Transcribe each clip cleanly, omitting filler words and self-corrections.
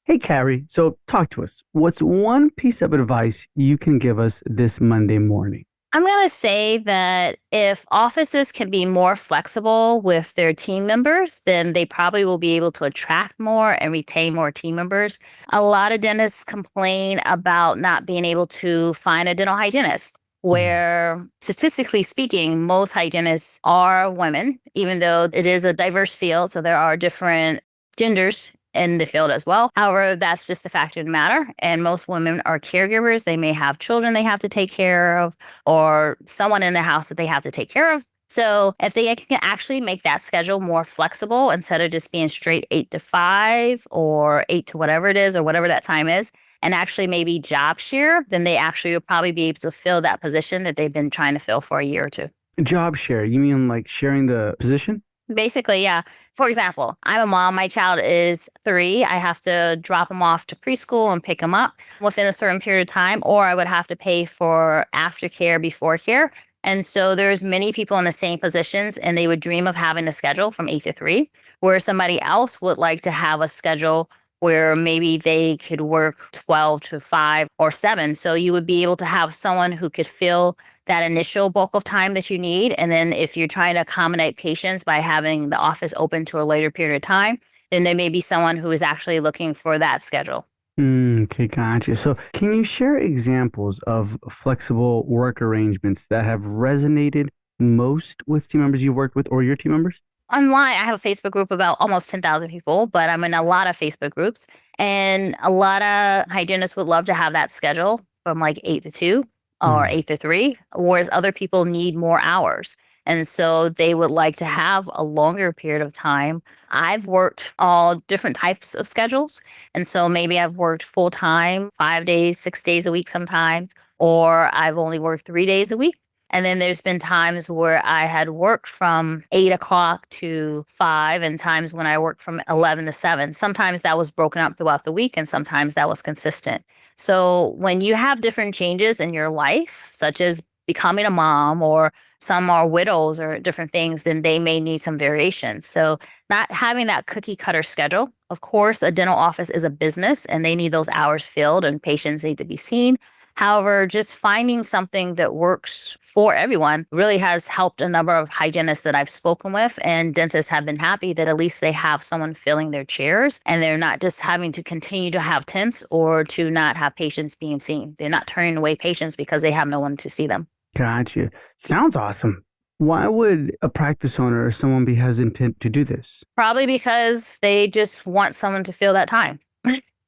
Hey, Carrie. So talk to us. What's one piece of advice you can give us this Monday morning? I'm going to say that if offices can be more flexible with their team members, then they probably will be able to attract more and retain more team members. A lot of dentists complain about not being able to find a dental hygienist, Mm. where statistically speaking, most hygienists are women, even though it is a diverse field. So there are different genders in the field as well. However, that's just the fact of the matter. And most women are caregivers. They may have children they have to take care of or someone in the house that they have to take care of. So if they can actually make that schedule more flexible instead of just being straight 8 to 5 or 8 to whatever it is or whatever that time is, and actually maybe job share, then they actually will probably be able to fill that position that they've been trying to fill for a year or two. Job share. You mean like sharing the position? Basically, yeah. For example, I'm a mom. My child is 3. I have to drop him off to preschool and pick him up within a certain period of time, or I would have to pay for aftercare before care. And so there's many people in the same positions, and they would dream of having a schedule from 8 to 3, where somebody else would like to have a schedule where maybe they could work 12 to 5 or 7. So you would be able to have someone who could fill that initial bulk of time that you need. And then if you're trying to accommodate patients by having the office open to a later period of time, then there may be someone who is actually looking for that schedule. Okay, gotcha. So, can you share examples of flexible work arrangements that have resonated most with team members you've worked with or your team members? Online, I have a Facebook group about almost 10,000 people, but I'm in a lot of Facebook groups. And a lot of hygienists would love to have that schedule from like 8 to 2 or Mm. 8 to 3, whereas other people need more hours. And so they would like to have a longer period of time. I've worked all different types of schedules. And so maybe I've worked full time, 5 days, 6 days a week sometimes, or I've only worked 3 days a week. And then there's been times where I had worked from 8 o'clock to 5, and times when I worked from 11 to 7. Sometimes that was broken up throughout the week, and sometimes that was consistent. So when you have different changes in your life, such as becoming a mom, or some are widows or different things, then they may need some variations. So not having that cookie cutter schedule. Of course, a dental office is a business and they need those hours filled and patients need to be seen. However, just finding something that works for everyone really has helped a number of hygienists that I've spoken with, and dentists have been happy that at least they have someone filling their chairs and they're not just having to continue to have temps or to not have patients being seen. They're not turning away patients because they have no one to see them. Gotcha. Sounds awesome. Why would a practice owner or someone be hesitant to do this? Probably because they just want someone to fill that time.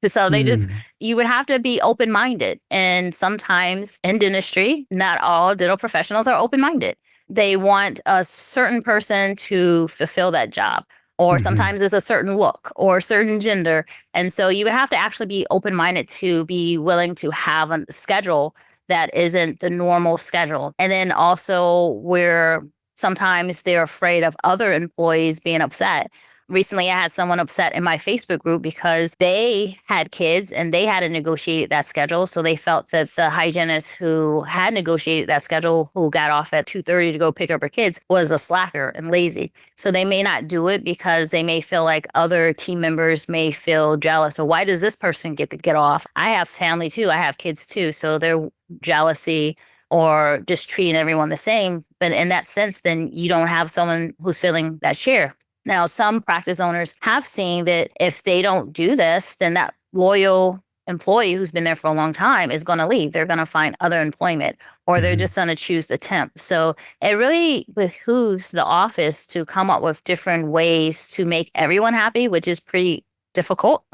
So Mm. you would have to be open minded. And sometimes in dentistry, not all dental professionals are open minded. They want a certain person to fulfill that job. Or Hmm. sometimes it's a certain look or a certain gender. And so you would have to actually be open minded to be willing to have a schedule that isn't the normal schedule. And then also where sometimes they're afraid of other employees being upset. Recently, I had someone upset in my Facebook group because they had kids and they had to negotiate that schedule. So they felt that the hygienist who had negotiated that schedule, who got off at 2:30 to go pick up her kids, was a slacker and lazy. So they may not do it because they may feel like other team members may feel jealous. Or why does this person get to get off? I have family too. I have kids too. So their jealousy or just treating everyone the same. But in that sense, then you don't have someone who's filling that chair. Now, some practice owners have seen that if they don't do this, then that loyal employee who's been there for a long time is going to leave. They're going to find other employment or they're Hmm. just going to choose the temp. So it really behooves the office to come up with different ways to make everyone happy, which is pretty difficult.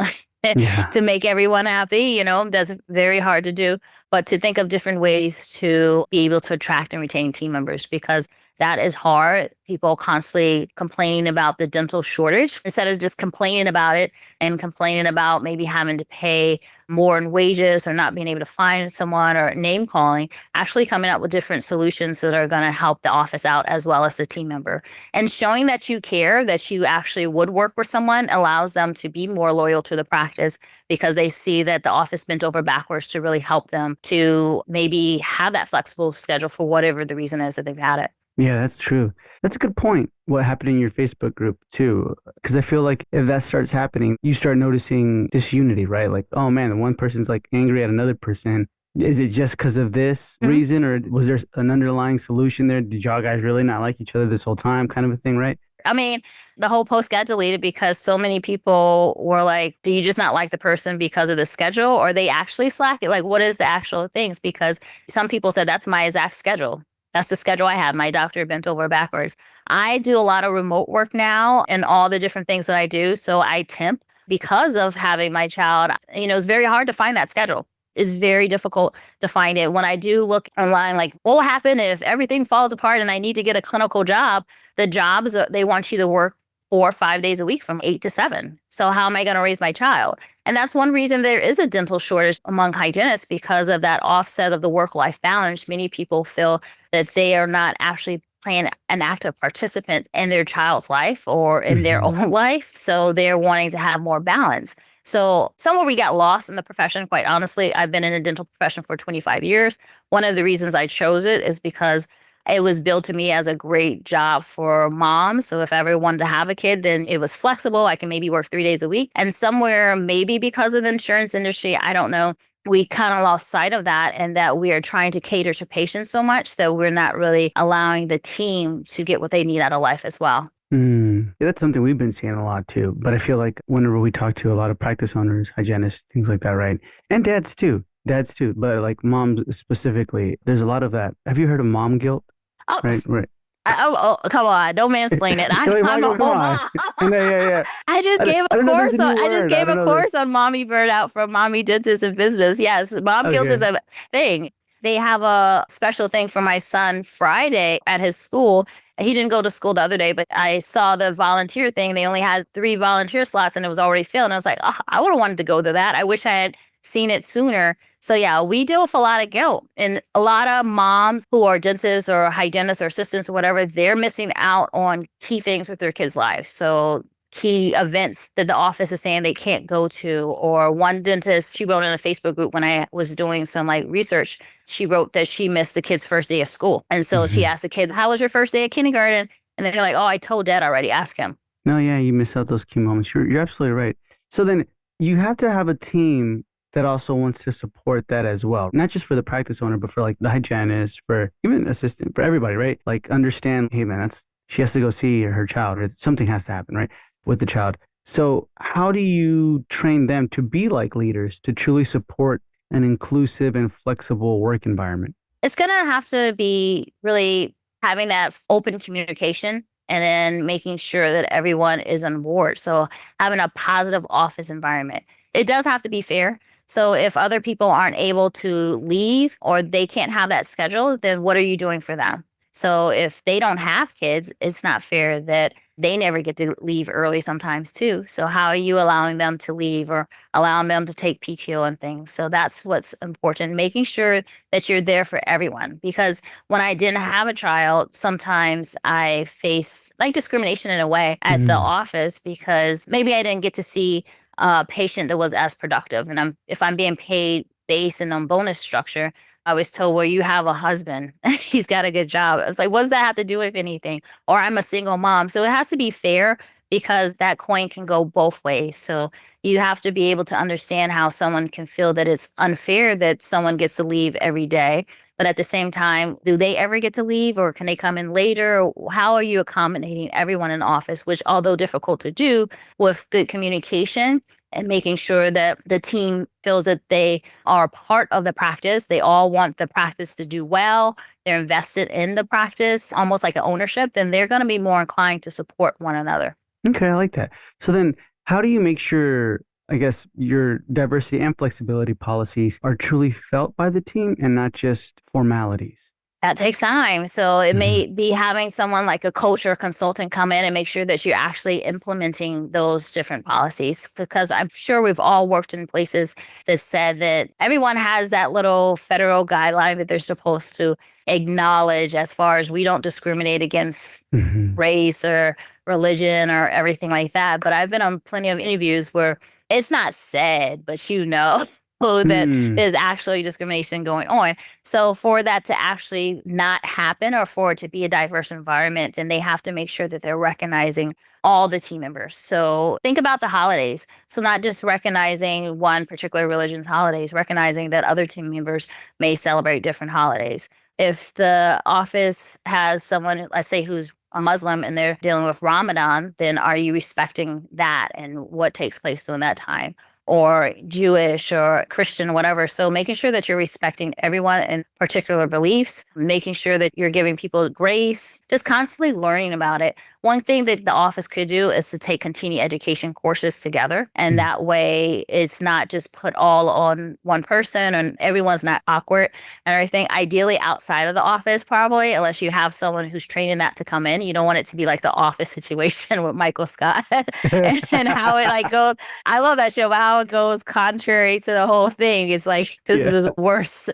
Yeah. To make everyone happy, that's very hard to do. But to think of different ways to be able to attract and retain team members because that is hard. People constantly complaining about the dental shortage instead of just complaining about it and complaining about maybe having to pay more in wages or not being able to find someone or name calling, actually coming up with different solutions that are going to help the office out as well as the team member. And showing that you care, that you actually would work with someone allows them to be more loyal to the practice because they see that the office bent over backwards to really help them to maybe have that flexible schedule for whatever the reason is that they've had it. Yeah, that's true. That's a good point. What happened in your Facebook group too? Because I feel like if that starts happening, you start noticing disunity, right? Like, oh man, the one person's like angry at another person. Is it just because of this Mhm. reason, or was there an underlying solution there? Did y'all guys really not like each other this whole time, kind of a thing, right? I mean, the whole post got deleted because so many people were like, do you just not like the person because of the schedule? Or they actually slack it? Like, what is the actual things? Because some people said that's my exact schedule. That's the schedule I have. My doctor bent over backwards. I do a lot of remote work now and all the different things that I do. So I temp because of having my child. It's very hard to find that schedule. It's very difficult to find it. When I do look online, like, what will happen if everything falls apart and I need to get a clinical job? The jobs, they want you to work 4 or 5 days a week from 8 to 7. So how am I going to raise my child? And that's one reason there is a dental shortage among hygienists because of that offset of the work-life balance. Many people feel that they are not actually playing an active participant in their child's life or in their Hmm. own life. So they're wanting to have more balance. So somewhere we got lost in the profession, quite honestly. I've been in a dental profession for 25 years. One of the reasons I chose it is because it was billed to me as a great job for moms. So if I ever wanted to have a kid, then it was flexible. I can maybe work 3 days a week. And somewhere, maybe because of the insurance industry, I don't know, we kind of lost sight of that and that we are trying to cater to patients so much that we're not really allowing the team to get what they need out of life as well. Mm. Yeah, that's something we've been seeing a lot too. But I feel like whenever we talk to a lot of practice owners, hygienists, things like that, right? And dads too, but like moms specifically, there's a lot of that. Have you heard of mom guilt? Oh, Right, right. come on, don't mansplain it. Like, I'm a Michael, come whole on. mom. I know, yeah, yeah. I don't know if there's a new I just word. I gave don't a know that. course on mommy burnout from mommy dentist and business. Yes, mom guilt is Okay. a thing. They have a special thing for my son Friday at his school. He didn't go to school the other day, but I saw the volunteer thing. They only had 3 volunteer slots and it was already filled. And I was like, oh, I would have wanted to go to that. I wish I had seen it sooner. So yeah, we deal with a lot of guilt, and a lot of moms who are dentists or hygienists or assistants or whatever, they're missing out on key things with their kids' lives. So key events that the office is saying they can't go to, or one dentist, she wrote in a Facebook group when I was doing some like research, she wrote that she missed the kid's first day of school. And so she Hmm. asked the kid, how was your first day of kindergarten? And they're like, oh, I told dad already, ask him. No, yeah, you miss out those key moments. You're absolutely right. So then you have to have a team that also wants to support that as well. Not just for the practice owner, but for like the hygienist, for even assistant, for everybody, right? Like understand, hey man, that's she has to go see her child, or something has to happen, right? With the child. So how do you train them to be like leaders, to truly support an inclusive and flexible work environment? It's going to have to be really having that open communication and then making sure that everyone is on board. So having a positive office environment. It does have to be fair. So if other people aren't able to leave or they can't have that schedule, then what are you doing for them? So if they don't have kids, it's not fair that they never get to leave early sometimes too. So how are you allowing them to leave or allowing them to take PTO and things? So that's what's important, making sure that you're there for everyone. Because when I didn't have a child, sometimes I face like discrimination in a way at the Mm. office because maybe I didn't get to see a patient that was as productive. And if I'm being paid based on bonus structure, I was told, well, you have a husband. He's got a good job. I was like, what does that have to do with anything? Or I'm a single mom. So it has to be fair because that coin can go both ways. So you have to be able to understand how someone can feel that it's unfair that someone gets to leave every day. But at the same time, do they ever get to leave or can they come in later? How are you accommodating everyone in the office, which, although difficult to do with good communication and making sure that the team feels that they are part of the practice, they all want the practice to do well, they're invested in the practice, almost like an ownership, then they're going to be more inclined to support one another. Okay, I like that. So then, how do you make sure, I guess, your diversity and flexibility policies are truly felt by the team and not just formalities? That takes time. So it Hmm. may be having someone like a coach or consultant come in and make sure that you're actually implementing those different policies. Because I'm sure we've all worked in places that said that everyone has that little federal guideline that they're supposed to acknowledge as far as we don't discriminate against Hmm. race or religion or everything like that. But I've been on plenty of interviews where it's not said, but you know. that Hmm. there's actually discrimination going on. So for that to actually not happen or for it to be a diverse environment, then they have to make sure that they're recognizing all the team members. So think about the holidays. So not just recognizing one particular religion's holidays, recognizing that other team members may celebrate different holidays. If the office has someone, let's say, who's a Muslim and they're dealing with Ramadan, then are you respecting that and what takes place during that time? Or Jewish or Christian, whatever. So making sure that you're respecting everyone and particular beliefs, making sure that you're giving people grace, just constantly learning about it. One thing that the office could do is to take continuing education courses together. And that way it's not just put all on one person and everyone's not awkward and everything. Ideally outside of the office, probably, unless you have someone who's training that to come in. You don't want it to be like the office situation with Michael Scott and how it like goes. I love that show, but how it goes contrary to the whole thing is like this Yeah. is the worst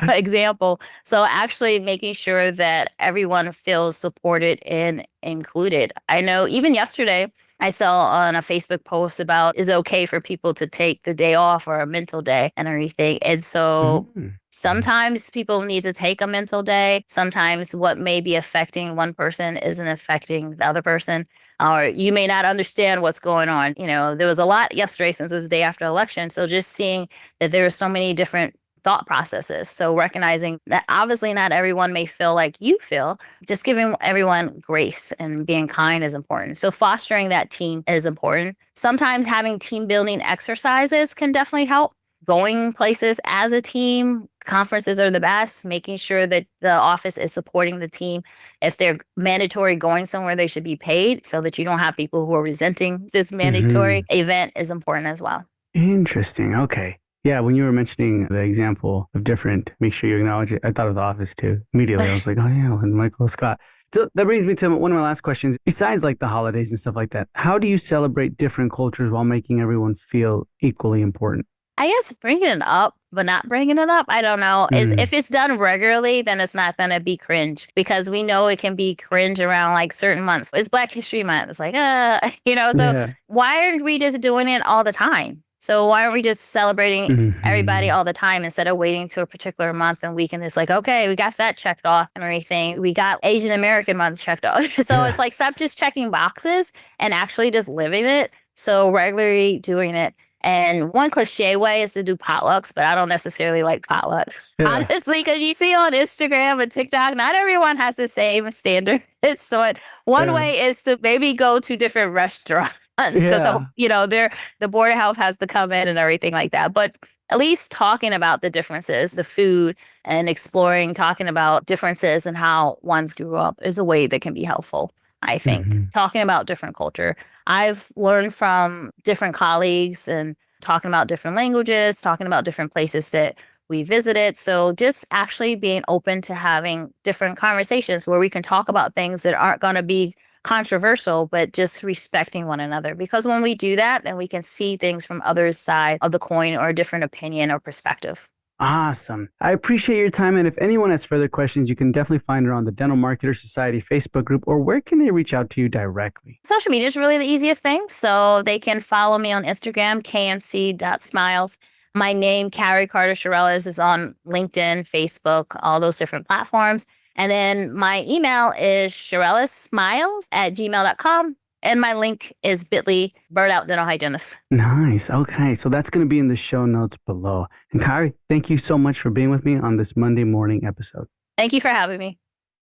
example. So actually making sure that everyone feels supported and included. I know even yesterday I saw on a Facebook post about is it okay for people to take the day off or a mental day and everything. And so Mm. sometimes people need to take a mental day. Sometimes what may be affecting one person isn't affecting the other person. Or you may not understand what's going on. You know, there was a lot yesterday since it was the day after election. So just seeing that there are so many different thought processes. So recognizing that obviously not everyone may feel like you feel, just giving everyone grace and being kind is important. So fostering that team is important. Sometimes having team building exercises can definitely help. Going places as a team, conferences are the best, making sure that the office is supporting the team. If they're mandatory going somewhere, they should be paid so that you don't have people who are resenting this mandatory Hmm. event is important as well. Interesting. Okay. Yeah, when you were mentioning the example of different, make sure you acknowledge it. I thought of The Office too. Immediately, I was like, oh yeah, and Michael Scott. So that brings me to one of my last questions. Besides like the holidays and stuff like that, how do you celebrate different cultures while making everyone feel equally important? I guess bringing it up, but not bringing it up, I don't know. Is Mm. if it's done regularly, then it's not going to be cringe because we know it can be cringe around like certain months. It's Black History Month. It's like, so Yeah. why aren't we just doing it all the time? So why aren't we just celebrating everybody Hmm. all the time instead of waiting to a particular month and week and it's like, okay, we got that checked off and everything. We got Asian American month checked off. So it's Yeah. like stop just checking boxes and actually just living it. So regularly doing it. And one cliche way is to do potlucks, but I don't necessarily like potlucks. Yeah. Honestly, because you see on Instagram and TikTok, not everyone has the same standard. So one Yeah. way is to maybe go to different restaurants because, Yeah. the Board of Health has to come in and everything like that. But at least talking about the differences, the food and exploring, talking about differences and how ones grew up is a way that can be helpful, I think. Hmm. Talking about different culture. I've learned from different colleagues and talking about different languages, talking about different places that we visited. So just actually being open to having different conversations where we can talk about things that aren't going to be controversial, but just respecting one another. Because when we do that, then we can see things from other side of the coin or a different opinion or perspective. Awesome. I appreciate your time. And if anyone has further questions, you can definitely find her on the Dental Marketer Society Facebook group, or where can they reach out to you directly? Social media is really the easiest thing. So they can follow me on Instagram, kmc.smiles. My name, Kari Carter-Cherelus, is on LinkedIn, Facebook, all those different platforms. And then my email is cherelussmiles@gmail.com. And my link is bit.ly, Burnout Dental Hygienist. Nice. Okay. So that's going to be in the show notes below. And Kari, thank you so much for being with me on this Monday morning episode. Thank you for having me.